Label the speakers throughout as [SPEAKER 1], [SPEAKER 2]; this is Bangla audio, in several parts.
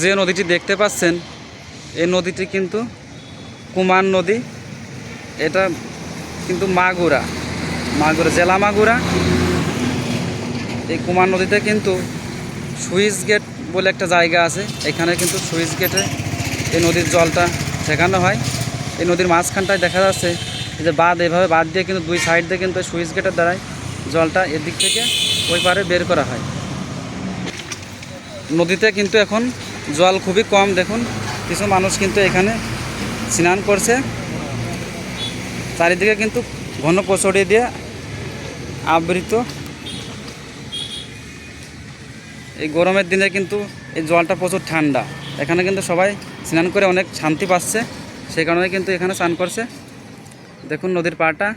[SPEAKER 1] যে নদীটি দেখতে পাচ্ছেন এই নদীটি কিন্তু কুমার নদী। এটা কিন্তু মাগুরা জেলা মাগুরা। এই কুমার নদীতে কিন্তু সুইচ গেট বলে একটা জায়গা আছে, এখানে কিন্তু সুইচ গেটে এই নদীর জলটা ছেঁকানো হয়। এই নদীর মাঝখানটায় দেখা যাচ্ছে যে বাঁধ, এভাবে বাঁধ দিয়ে কিন্তু দুই সাইড দিয়ে কিন্তু সুইচ গেটের দ্বারাই জলটা এদিক থেকে ওই পারে বের করা হয়। নদীতে কিন্তু এখন জল খুবই কম। দেখুন কিছু মানুষ কিন্তু এখানে স্নান করছে। চারিদিকে কিন্তু ঘন কচড়ি দিয়ে আবৃত। এই গরমের দিনে কিন্তু এই জলটা প্রচুর ঠান্ডা। এখানে কিন্তু সবাই স্নান করে অনেক শান্তি পাচ্ছে, সেই কারণে কিন্তু এখানে স্নান করছে। দেখুন নদীর পাড়টা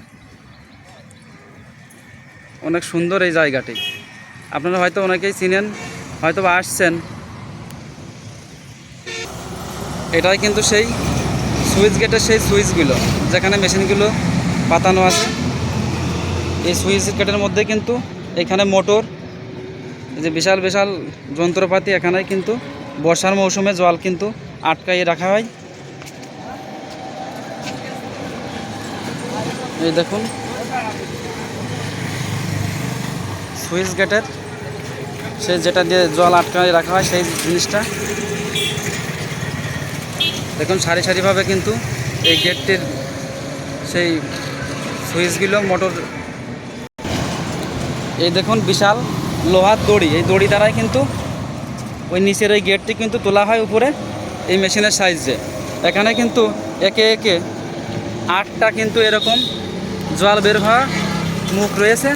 [SPEAKER 1] অনেক সুন্দর। এই জায়গাটি আপনারা হয়তো অনেকেই চিনেন, হয়তো বা আসছেন। এটাই কিন্তু সেই সুইচ গেটের সেই সুইচগুলো যেখানে মেশিনগুলো পাতানো আছে। এই সুইচ গেটের মধ্যে কিন্তু এখানে মোটর, এই যে বিশাল বিশাল যন্ত্রপাতি, এখানে কিন্তু বর্ষার মৌসুমে জল কিন্তু আটকাইয়ে রাখা হয়। এই দেখুন সুইচ গেটের সেই যেটা দিয়ে জল আটকাইয়ে রাখা হয় সেই জিনিসটা। দেখুন সারি সারিভাবে কিন্তু এই গেটটির সেই সুইচগুলো মোটর। এই দেখুন বিশাল লোহার দড়ি, এই দড়ি দ্বারাই কিন্তু ওই নিচের এই গেটটি কিন্তু তোলা হয় উপরে এই মেশিনের সাহায্যে। এখানে কিন্তু একে একে 8টা কিন্তু এরকম জল বের হওয়া মুখ রয়েছে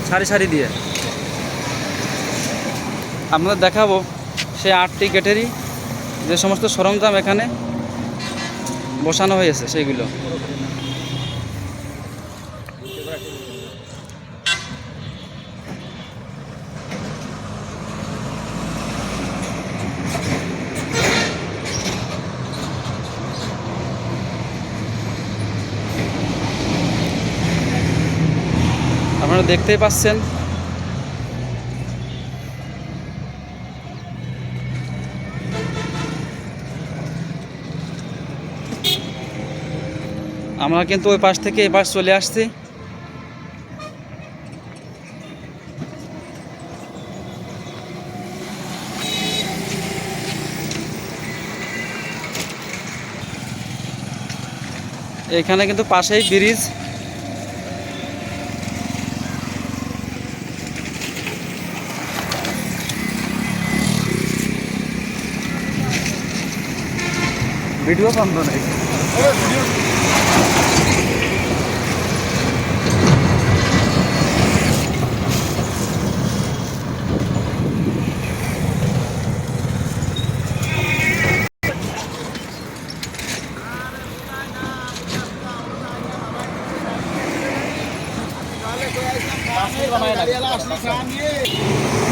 [SPEAKER 1] সারি সারি দিয়ে। আপনাদের দেখাবো সেই 8টি গেটেরই যে সমস্ত সরঞ্জাম এখানে বসানো হয়েছে সেইগুলো। আপনারা দেখতেই পাচ্ছেন আমরা কিন্তু ওই পাশ থেকে এই পাশ চলে আসছি। এখানে কিন্তু পাশেই ব্রিজ। ভিডিও বন্ধ নেই।
[SPEAKER 2] बनाए